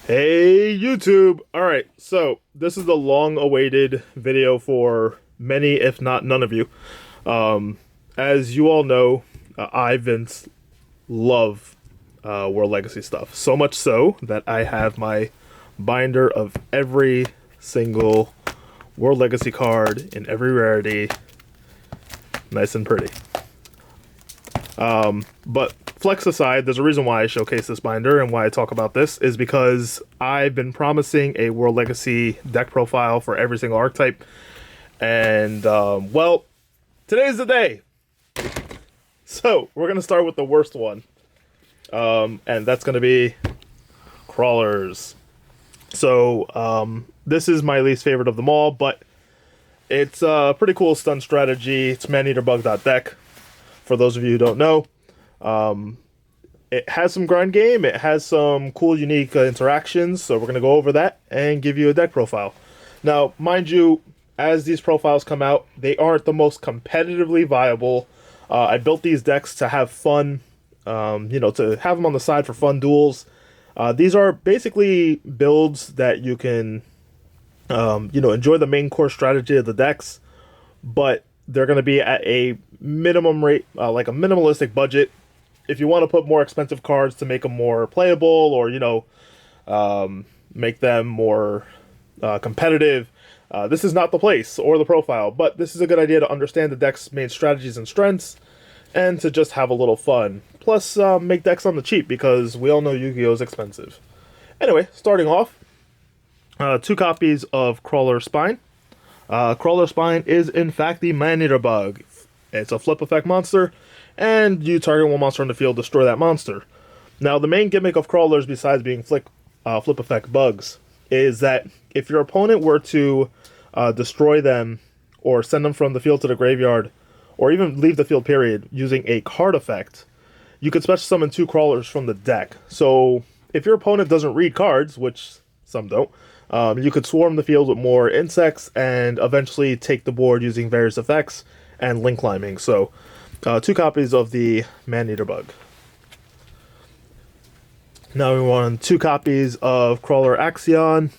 Hey YouTube! Alright, so this is the long-awaited video for many, if not none of you. As you all know, I, Vince, love World Legacy stuff. So much so that I have my binder of every single World Legacy card in every rarity. Nice and pretty. But flex aside, there's a reason why I showcase this binder and why I talk about this is because I've been promising a World Legacy deck profile for every single archetype. And, well, today's the day. So, we're going to start with the worst one. And that's going to be Krawlers. So, this is my least favorite of them all, but it's a pretty cool stun strategy. It's man-eater-bug.deck. For those of you who don't know, it has some grind game. It has some cool, unique interactions. So we're going to go over that and give you a deck profile. Now, mind you, as these profiles come out, they aren't the most competitively viable. I built these decks to have fun, to have them on the side for fun duels. These are basically builds that you can, enjoy the main core strategy of the decks, but they're going to be at a minimum rate, like a minimalistic budget. If you want to put more expensive cards to make them more playable or, make them more competitive, this is not the place or the profile. But this is a good idea to understand the deck's main strategies and strengths and to just have a little fun. Plus, make decks on the cheap because we all know Yu-Gi-Oh! Is expensive. Anyway, starting off, 2 copies of Krawler Spine. Krawler Spine is in fact the Man-Eater Bug. It's a flip effect monster, and you target one monster on the field, destroy that monster. Now, the main gimmick of Krawlers, besides being flip effect bugs, is that if your opponent were to destroy them or send them from the field to the graveyard, or even leave the field period using a card effect, you could special summon 2 Krawlers from the deck. So if your opponent doesn't read cards, which some don't, you could swarm the field with more insects and eventually take the board using various effects and link climbing. So 2 copies of the Man-Eater Bug. Now we want 2 copies of Krawler Axion.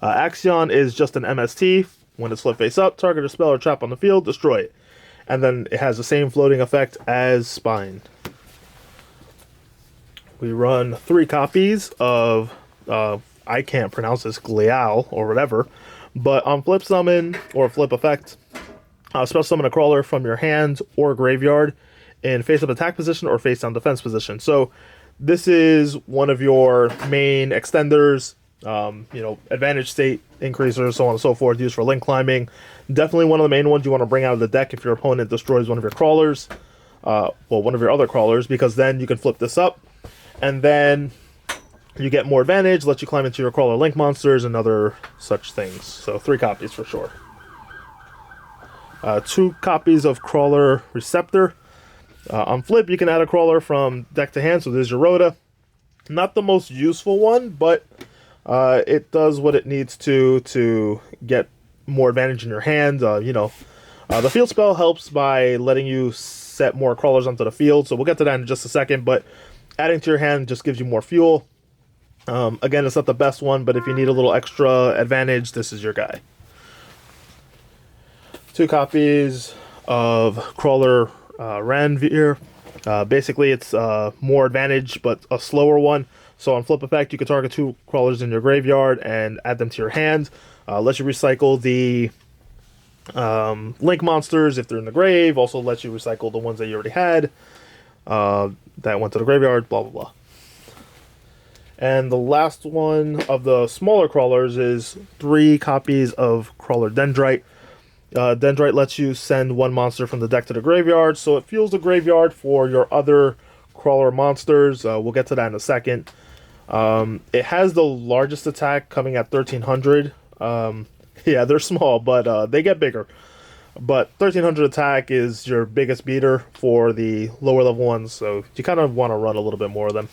Axion is just an MST. When it's flip face up, target a spell or trap on the field, destroy it. And then it has the same floating effect as Spine. We run 3 copies of I can't pronounce this, Glial or whatever, but on flip summon or flip effect, special summon a Krawler from your hand or graveyard in face up attack position or face down defense position. So this is one of your main extenders, advantage state increasers, so on and so forth, used for link climbing. Definitely one of the main ones you want to bring out of the deck if your opponent destroys one of your Krawlers, one of your other Krawlers, because then you can flip this up, and then you get more advantage, lets you climb into your Krawler link monsters and other such things. So 3 copies for sure. 2 copies of Krawler Receptor. On flip, you can add a Krawler from deck to hand, so there's your Rhoda. Not the most useful one, but it does what it needs to get more advantage in your hand. The field spell helps by letting you set more Krawlers onto the field, so we'll get to that in just a second, but adding to your hand just gives you more fuel. Again, it's not the best one, but if you need a little extra advantage, this is your guy. 2 copies of Krawler Ranveer. Basically, it's more advantage, but a slower one. So on flip effect, you can target 2 Krawlers in your graveyard and add them to your hand. Lets you recycle the link monsters if they're in the grave. Also lets you recycle the ones that you already had that went to the graveyard, blah, blah, blah. And the last one of the smaller Krawlers is 3 copies of Krawler Dendrite. Dendrite lets you send 1 monster from the deck to the graveyard, so it fuels the graveyard for your other Krawler monsters. We'll get to that in a second. It has the largest attack coming at 1300. Yeah, they're small, but they get bigger. But 1300 attack is your biggest beater for the lower level ones, so you kind of want to run a little bit more of them.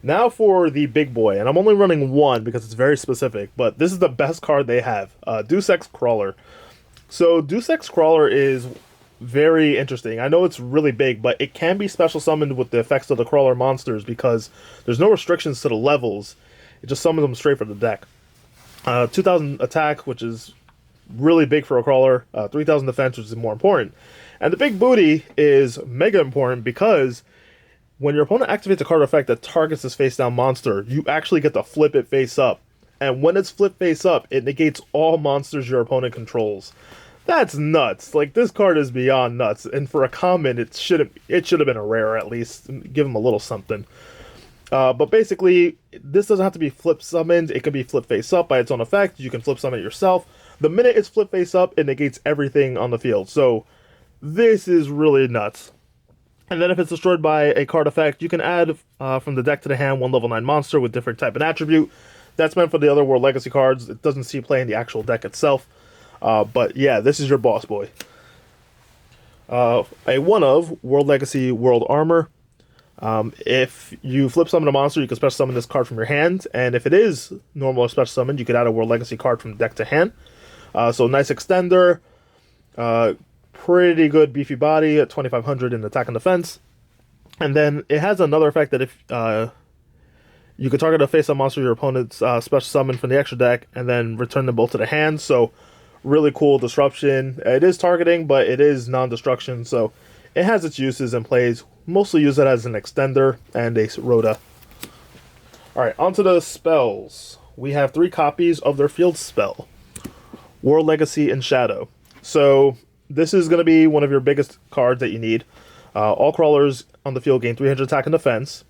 Now for the big boy, and I'm only running 1 because it's very specific, but this is the best card they have, Deus Ex Krawler. So Deus Ex Krawler is very interesting. I know it's really big, but it can be special summoned with the effects of the Krawler monsters because there's no restrictions to the levels. It just summons them straight from the deck. 2,000 attack, which is really big for a crawler. 3,000 defense, which is more important. And the big booty is mega important because when your opponent activates a card effect that targets this face-down monster, you actually get to flip it face up. And when it's flipped face up, it negates all monsters your opponent controls. That's nuts. Like, this card is beyond nuts. And for a common, it should have been a rare at least. Give them a little something. But basically, this doesn't have to be flip summoned. It can be flip face up by its own effect. You can flip summon it yourself. The minute it's flip face up, it negates everything on the field. So this is really nuts. And then if it's destroyed by a card effect, you can add from the deck to the hand one level 9 monster with different type and attribute. That's meant for the other World Legacy cards. It doesn't see play in the actual deck itself. But yeah, this is your boss boy. A one of World Legacy World Armor. If you flip summon a monster, you can special summon this card from your hand. And if it is normal or special summon, you could add a World Legacy card from deck to hand. So nice extender. Pretty good beefy body at 2,500 in attack and defense. And then it has another effect that if you can target a face-up monster your opponent's special summon from the extra deck and then return them both to the hand. So really cool disruption. It is targeting, but it is non-destruction. So it has its uses and plays. Mostly use it as an extender and a Rhoda. Alright, onto the spells. We have 3 copies of their field spell. World Legacy and Shadow. So this is going to be one of your biggest cards that you need. All crawlers on the field gain 300 attack and defense.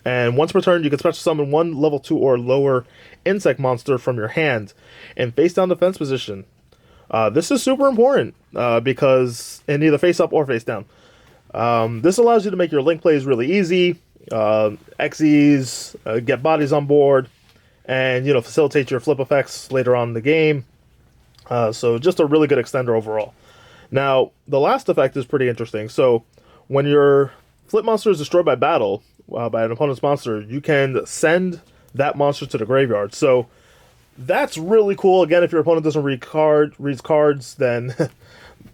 And once per turn, you can special summon one level 2 or lower insect monster from your hand in face down defense position. This is super important because in either face up or face down. This allows you to make your link plays really easy, XEs, get bodies on board, and facilitate your flip effects later on in the game. So just a really good extender overall. Now, the last effect is pretty interesting. So when your flip monster is destroyed by battle, by an opponent's monster, you can send that monster to the graveyard. So that's really cool. Again, if your opponent doesn't read cards, then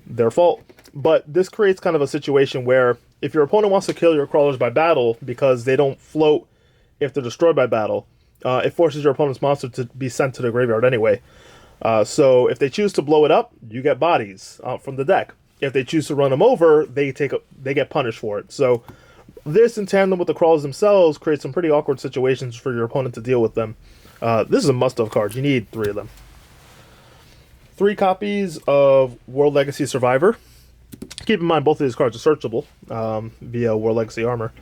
their fault. But this creates kind of a situation where if your opponent wants to kill your crawlers by battle because they don't float if they're destroyed by battle, it forces your opponent's monster to be sent to the graveyard anyway. So if they choose to blow it up, you get bodies from the deck. If they choose to run them over, they get punished for it. So this, in tandem with the crawlers themselves, creates some pretty awkward situations for your opponent to deal with them. This is a must-have card. You need 3 of them. 3 copies of World Legacy Survivor. Keep in mind, both of these cards are searchable via World Legacy Armor.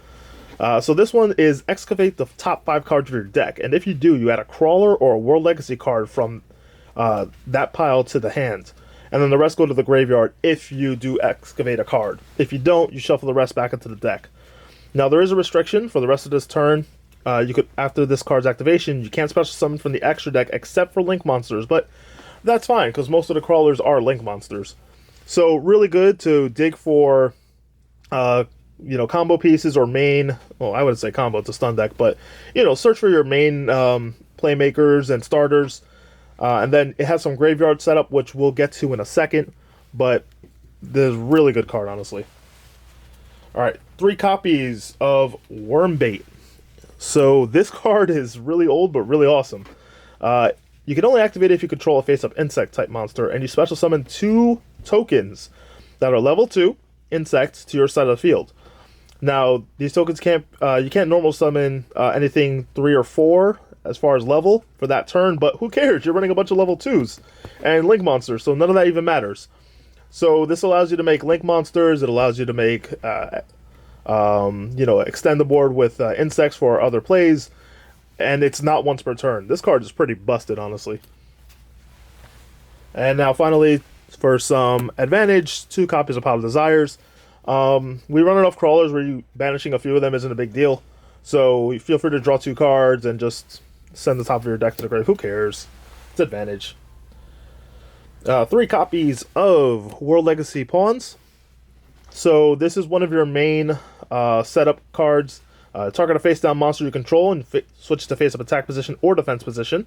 So this one is excavate the top 5 cards of your deck. And if you do, you add a Crawler or a World Legacy card from that pile to the hand. And then the rest go to the graveyard if you do excavate a card. If you don't, you shuffle the rest back into the deck. Now, there is a restriction for the rest of this turn. You could, after this card's activation, you can't special summon from the extra deck except for link monsters. But that's fine, because most of the crawlers are link monsters. So really good to dig for, combo pieces or main. Well, I wouldn't say combo, it's a stun deck, but search for your main playmakers and starters. And then it has some graveyard setup, which we'll get to in a second. But this is a really good card, honestly. Alright, 3 copies of Wormbait. So this card is really old, but really awesome. You can only activate it if you control a face-up insect-type monster, and you special summon 2 tokens that are level 2 insects to your side of the field. Now, these tokens you can't normal summon anything 3 or 4 as far as level for that turn, but who cares? You're running a bunch of level 2s and link monsters, so none of that even matters. So this allows you to make link monsters. It allows you to make, extend the board with insects for other plays, and it's not once per turn. This card is pretty busted, honestly. And now, finally, for some advantage, 2 copies of Pile of Desires. We run enough crawlers where banishing a few of them isn't a big deal. So feel free to draw 2 cards and just send the top of your deck to the grave. Who cares? It's advantage. 3 copies of World Legacy Pawns. So this is one of your main setup cards. Target a face-down monster you control and switch to face-up attack position or defense position.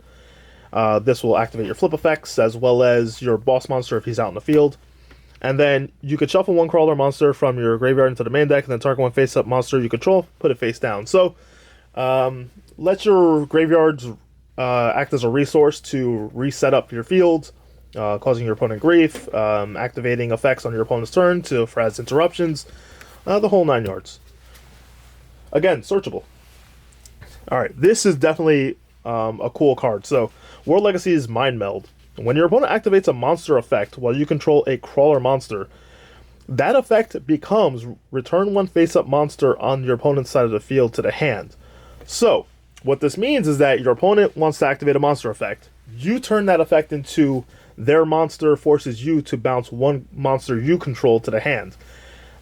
This will activate your flip effects as well as your boss monster if he's out in the field. And then you could shuffle 1 crawler monster from your graveyard into the main deck, and then target 1 face-up monster you control, put it face down. So Let your graveyards act as a resource to reset up your field, causing your opponent grief, activating effects on your opponent's turn for as interruptions, the whole 9 yards. Again, searchable. Alright, this is definitely a cool card. So, World Legacy is Mind Meld. When your opponent activates a monster effect while you control a Krawler monster, that effect becomes return one face-up monster on your opponent's side of the field to the hand. So, what this means is that your opponent wants to activate a monster effect. You turn that effect into their monster, forces you to bounce one monster you control to the hand.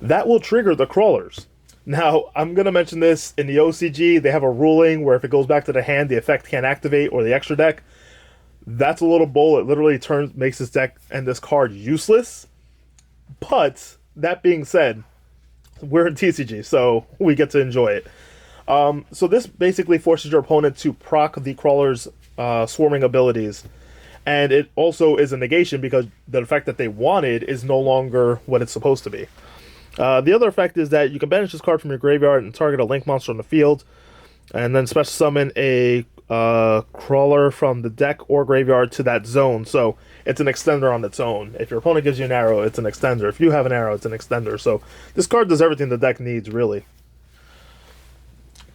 That will trigger the Krawlers. Now, I'm going to mention this in the OCG. They have a ruling where if it goes back to the hand, the effect can't activate, or the extra deck. That's a little bull. It literally makes this deck and this card useless. But, that being said, we're in TCG, so we get to enjoy it. So this basically forces your opponent to proc the Krawler's swarming abilities. And it also is a negation because the effect that they wanted is no longer what it's supposed to be. The other effect is that you can banish this card from your graveyard and target a link monster on the field. And then special summon a Krawler from the deck or graveyard to that zone. So it's an extender on its own. If your opponent gives you an arrow, it's an extender. If you have an arrow, it's an extender. So this card does everything the deck needs, really.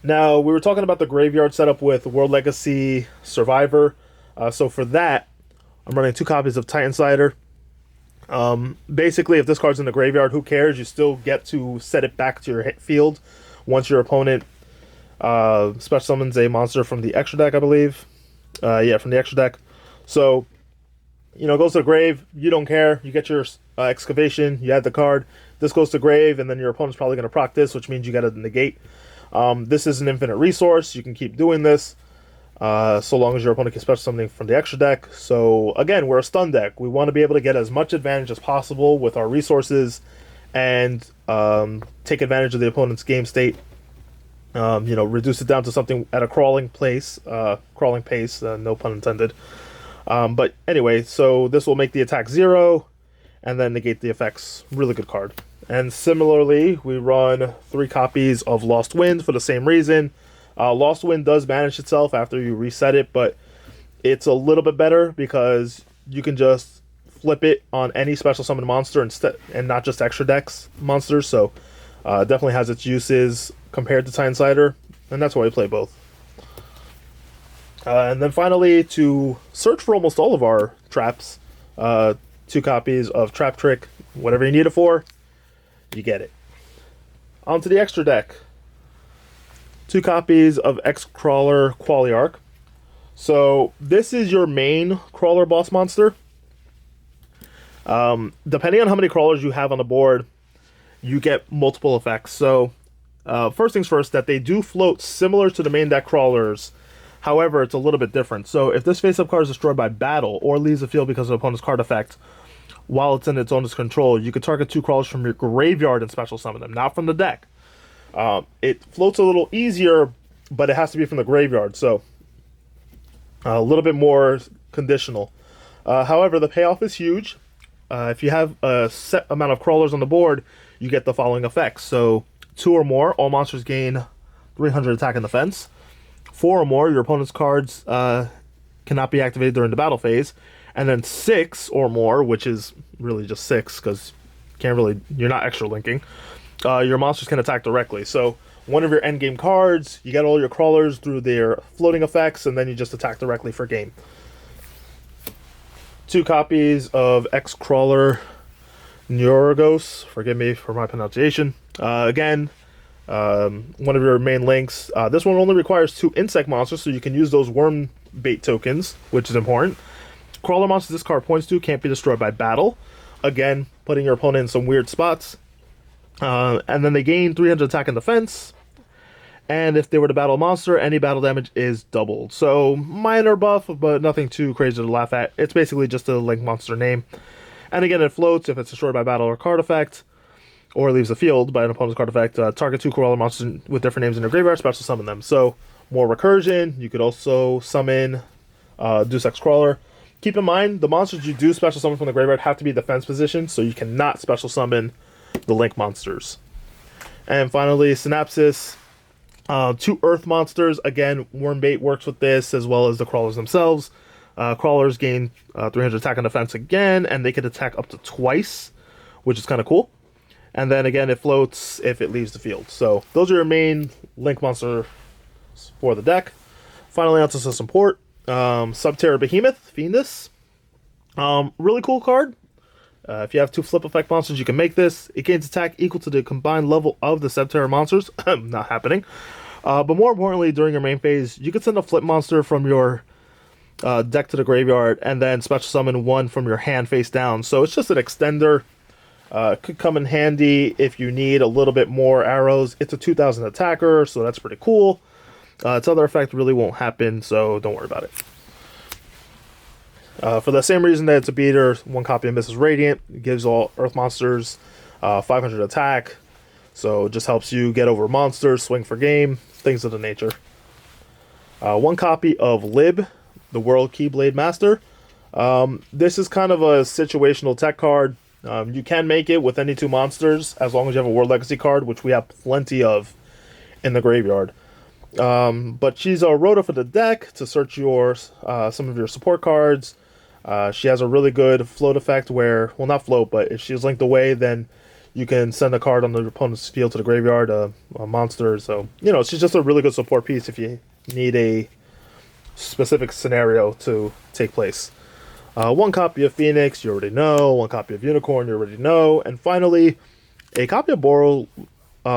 Now, we were talking about the graveyard setup with World Legacy Survivor. So for that, I'm running 2 copies of Titan Cider. Basically, if this card's in the graveyard, who cares? You still get to set it back to your hit field once your opponent special summons a monster from the extra deck, I believe. Yeah, from the extra deck. So, you know, it goes to the grave. You don't care. You get your excavation. You add the card. This goes to grave, and then your opponent's probably going to proc this, which means you got to negate. This is an infinite resource. You can keep doing this so long as your opponent can special something from the extra deck. So, again, we're a stun deck. We want to be able to get as much advantage as possible with our resources and take advantage of the opponent's game state. You know, reduce it down to something at a crawling pace, no pun intended. But anyway, so this will make the attack 0 and then negate the effects. Really good card. And similarly, we run 3 copies of Lost Wind for the same reason. Lost Wind does banish itself after you reset it, but it's a little bit better because you can just flip it on any special summon monster instead, and not just extra decks monsters. So it definitely has its uses compared to Titan Cider, and that's why we play both. And then finally, to search for almost all of our traps, 2 copies of Trap Trick. Whatever you need it for, you get it. On to the extra deck. 2 copies of Krawler Qualiarch. So this is your main Krawler boss monster. Depending on how many Krawlers you have on the board, you get multiple effects. So first things first, that they do float similar to the main deck Krawlers. However, it's a little bit different. So if this face-up card is destroyed by battle or leaves the field because of the opponent's card effect while it's in its owner's control, you can target 2 Krawlers from your graveyard and special summon them, not from the deck. It floats a little easier, but it has to be from the graveyard, so a little bit more conditional. However, the payoff is huge. If you have a set amount of Krawlers on the board, you get the following effects. So 2 or more, all monsters gain 300 attack and defense. 4 or more, your opponent's cards cannot be activated during the battle phase. And then 6 or more, which is really just 6 because you're not extra linking. Your monsters can attack directly. So one of your endgame cards, you get all your Krawlers through their floating effects, and then you just attack directly for game. 2 copies of Krawler Yugioh. Forgive me for my pronunciation. Again, one of your main links. This one only requires 2 insect monsters, so you can use those worm bait tokens, which is important. Krawler monsters this card points to can't be destroyed by battle. Again, putting your opponent in some weird spots. And then they gain 300 attack and defense. And if they were to battle a monster, any battle damage is doubled. So, minor buff, but nothing too crazy to laugh at. It's basically just a link monster name. And again, it floats if it's destroyed by battle or card effect, or leaves the field by an opponent's card effect. Target 2 Krawler monsters with different names in your graveyard, special summon them. So, more recursion. You could also summon Deus Ex Krawler. Keep in mind, the monsters you do special summon from the graveyard have to be defense position, so you cannot special summon the link monsters. And finally, Synapsis. Two Earth monsters. Again, Wormbait works with this as well as the Krawlers themselves. Krawlers gain 300 attack and defense again, and they can attack up to twice, which is kind of cool. And then again, it floats if it leaves the field. So those are your main Link monsters for the deck. Finally, onto some support. Subterra Behemoth, Fiendus. Really cool card. If you have two flip effect monsters, you can make this. It gains attack equal to the combined level of the Subterra monsters. Not happening. But more importantly, during your main phase, you can send a flip monster from your deck to the graveyard and then special summon one from your hand face down. So it's just an extender. Could come in handy if you need a little bit more arrows. It's a 2000 attacker, so that's pretty cool. Its other effect really won't happen, so don't worry about it. For the same reason that it's a beater, one copy of Mrs. Radiant. It gives all Earth monsters 500 attack, so it just helps you get over monsters, swing for game, things of the nature. One copy of Lib, the World Keyblade Master. This is kind of a situational tech card. You can make it with any two monsters as long as you have a World Legacy card, which we have plenty of in the graveyard. But she's a rota for the deck to search your some of your support cards. She has a really good float effect where, well, not float, but if she's linked away, then you can send a card on the opponent's field to the graveyard, a monster. So, you know, she's just a really good support piece if you need a specific scenario to take place. One copy of Phoenix, you already know. One copy of Unicorn, you already know. And finally, a copy of Boral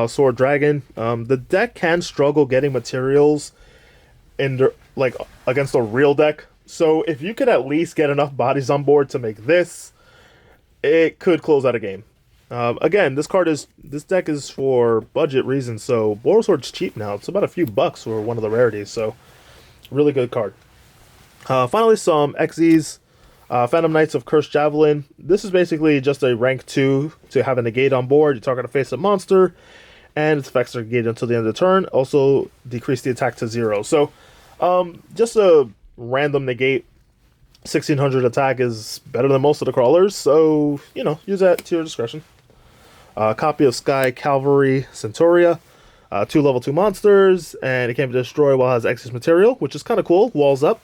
Sword Dragon. The deck can struggle getting materials against a real deck. So if you could at least get enough bodies on board to make this, it could close out a game. Again, this deck is for budget reasons, so Boral Sword's cheap now. It's about a few bucks for one of the rarities, so really good card. Finally, some XEs. Phantom Knights of Cursed Javelin. This is basically just a rank 2 to have a negate on board. You target a face-up monster, and its effects are negated until the end of the turn. Also, decrease the attack to 0. So, just a random negate. 1600 attack is better than most of the Krawlers, so, you know, use that to your discretion. Copy of Sky Cavalry Centuria. 2 level 2 monsters, and it can be destroyed while it has excess material, which is kind of cool. Walls up.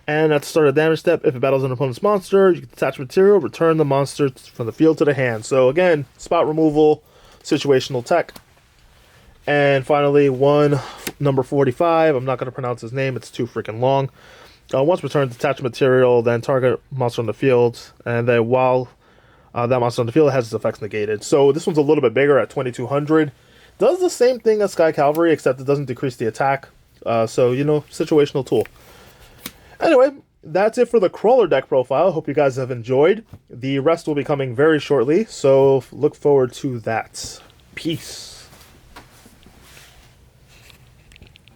And at the start of the damage step, if it battles an opponent's monster, you can detach material, return the monster from the field to the hand. So again, spot removal, situational tech. And finally, number 45. I'm not going to pronounce his name. It's too freaking long. Once returned, detach material, then target monster on the field. And then while that monster on the field has its effects negated. So this one's a little bit bigger at 2200. Does the same thing as Sky Cavalry, except it doesn't decrease the attack. So, you know, situational tool. Anyway, that's it for the Krawler deck profile. Hope you guys have enjoyed. The rest will be coming very shortly, so look forward to that. Peace.